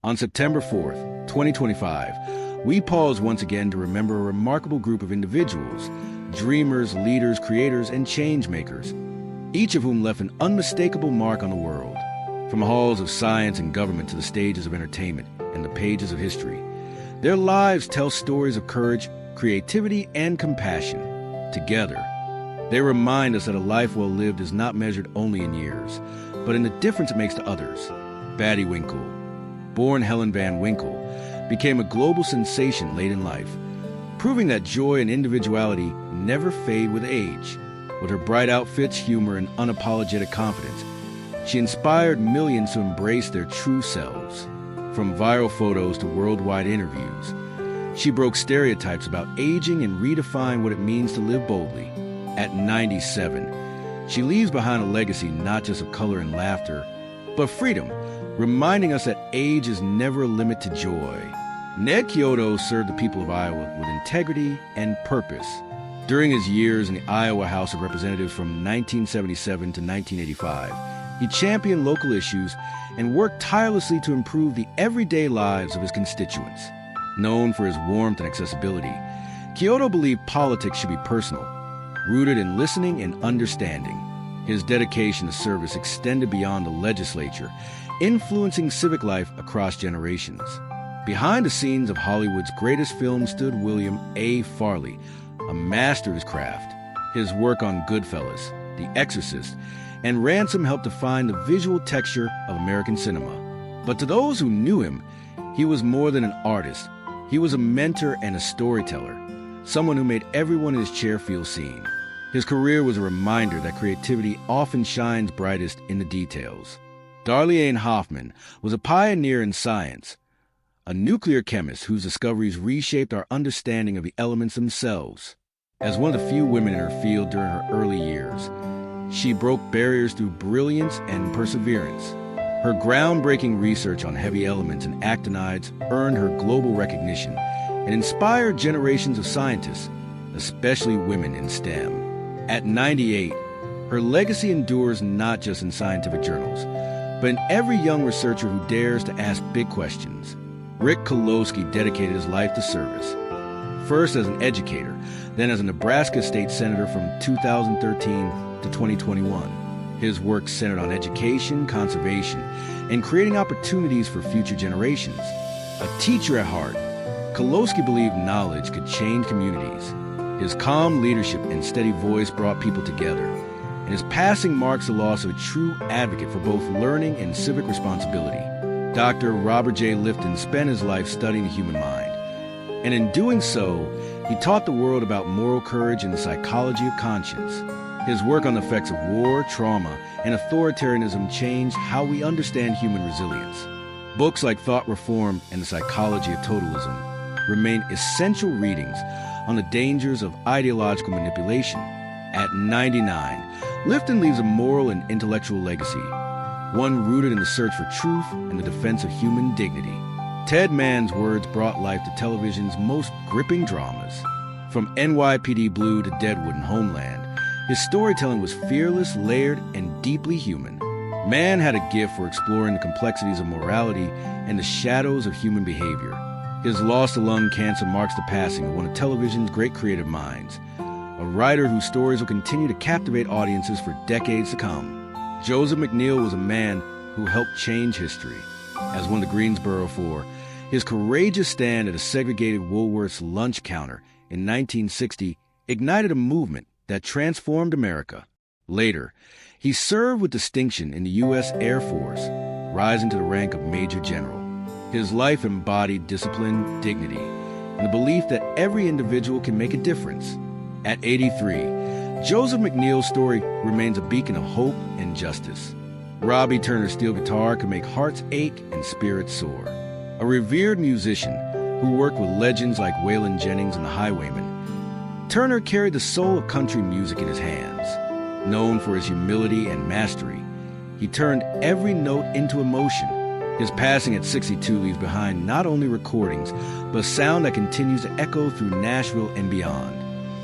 On September 4th, 2025, we pause once again to remember a remarkable group of individuals, dreamers, leaders, creators, and changemakers, each of whom left an unmistakable mark on the world. From halls of science and government to the stages of entertainment and the pages of history, their lives tell stories of courage, creativity, and compassion. Together, they remind us that a life well lived is not measured only in years, but in the difference it makes to others. Baddiewinkle, born Helen Van Winkle, became a global sensation late in life, proving that joy and individuality never fade with age. With her bright outfits, humor, and unapologetic confidence, she inspired millions to embrace their true selves. From viral photos to worldwide interviews, she broke stereotypes about aging and redefined what it means to live boldly. At 97, she leaves behind a legacy not just of color and laughter, but freedom, reminding us that age is never a limit to joy. Ned Chiodo served the people of Iowa with integrity and purpose. During his years in the Iowa House of Representatives from 1977 to 1985, he championed local issues and worked tirelessly to improve the everyday lives of his constituents. Known for his warmth and accessibility, Chiodo believed politics should be personal, rooted in listening and understanding. His dedication to service extended beyond the legislature, influencing civic life across generations. Behind the scenes of Hollywood's greatest film stood William A. Farley, a master of his craft. His work on Goodfellas, The Exorcist, and Ransom helped define the visual texture of American cinema. But to those who knew him, he was more than an artist. He was a mentor and a storyteller, someone who made everyone in his chair feel seen. His career was a reminder that creativity often shines brightest in the details. Darlene Hoffman was a pioneer in science, a nuclear chemist whose discoveries reshaped our understanding of the elements themselves. As one of the few women in her field during her early years, she broke barriers through brilliance and perseverance. Her groundbreaking research on heavy elements and actinides earned her global recognition and inspired generations of scientists, especially women in STEM. At 98, her legacy endures not just in scientific journals, but in every young researcher who dares to ask big questions. Rick Kolosky dedicated his life to service, first as an educator, then as a Nebraska state senator from 2013 to 2021. His work centered on education, conservation, and creating opportunities for future generations. A teacher at heart, Kolosky believed knowledge could change communities. His calm leadership and steady voice brought people together, and his passing marks the loss of a true advocate for both learning and civic responsibility. Dr. Robert J. Lifton spent his life studying the human mind, and in doing so, he taught the world about moral courage and the psychology of conscience. His work on the effects of war, trauma, and authoritarianism changed how we understand human resilience. Books like Thought Reform and The Psychology of Totalism remain essential readings on the dangers of ideological manipulation. At 99, Lifton leaves a moral and intellectual legacy, one rooted in the search for truth and the defense of human dignity. Ted Mann's words brought life to television's most gripping dramas. From NYPD Blue to Deadwood and Homeland, his storytelling was fearless, layered, and deeply human. Mann had a gift for exploring the complexities of morality and the shadows of human behavior. His loss to lung cancer marks the passing of one of television's great creative minds, a writer whose stories will continue to captivate audiences for decades to come. Joseph McNeil was a man who helped change history. As one of the Greensboro Four, his courageous stand at a segregated Woolworth's lunch counter in 1960 ignited a movement that transformed America. Later, he served with distinction in the U.S. Air Force, rising to the rank of Major General. His life embodied discipline, dignity, and the belief that every individual can make a difference. At 83, Joseph McNeil's story remains a beacon of hope and justice. Robbie Turner's steel guitar can make hearts ache and spirits soar. A revered musician who worked with legends like Waylon Jennings and the Highwaymen, Turner carried the soul of country music in his hands. Known for his humility and mastery, he turned every note into emotion. His passing at 62 leaves behind not only recordings, but sound that continues to echo through Nashville and beyond.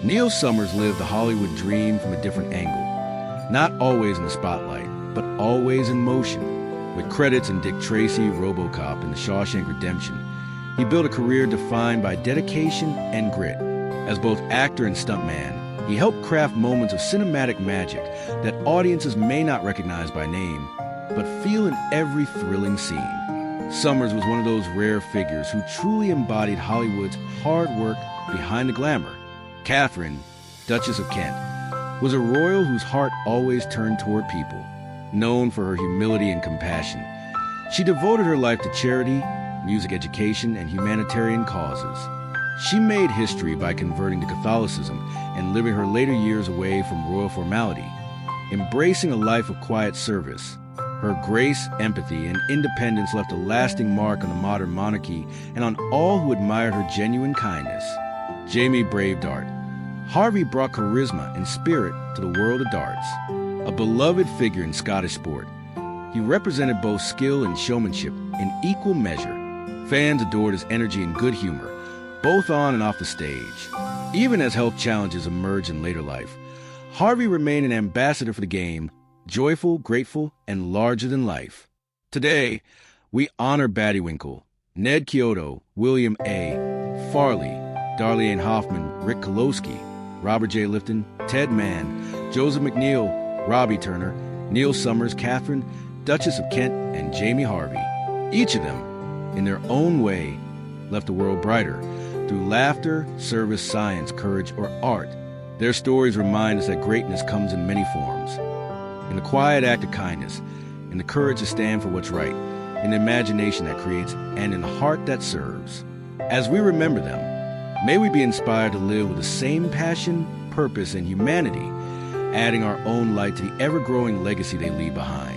Neil Summers lived the Hollywood dream from a different angle, not always in the spotlight, but always in motion. With credits in Dick Tracy, RoboCop, and The Shawshank Redemption, he built a career defined by dedication and grit. As both actor and stuntman, he helped craft moments of cinematic magic that audiences may not recognize by name, but feel in every thrilling scene. Summers was one of those rare figures who truly embodied Hollywood's hard work behind the glamour. Catherine, Duchess of Kent, was a royal whose heart always turned toward people. Known for her humility and compassion, she devoted her life to charity, music education, and humanitarian causes. She made history by converting to Catholicism and living her later years away from royal formality. Embracing a life of quiet service, her grace, empathy, and independence left a lasting mark on the modern monarchy and on all who admired her genuine kindness. Jamie braved art. Harvey brought charisma and spirit to the world of darts. A beloved figure in Scottish sport, he represented both skill and showmanship in equal measure. Fans adored his energy and good humor, both on and off the stage. Even as health challenges emerged in later life, Harvey remained an ambassador for the game, joyful, grateful, and larger than life. Today, we honor Baddiewinkle, Ned Chiodo, William A., Farley, Darlene Hoffman, Rick Kolosky, Robert J. Lifton, Ted Mann, Joseph McNeil, Robbie Turner, Neil Summers, Catherine, Duchess of Kent, and Jamie Harvey. Each of them, in their own way, left the world brighter through laughter, service, science, courage, or art. Their stories remind us that greatness comes in many forms. In the quiet act of kindness, in the courage to stand for what's right, in the imagination that creates, and in the heart that serves. As we remember them, may we be inspired to live with the same passion, purpose, and humanity, adding our own light to the ever-growing legacy they leave behind.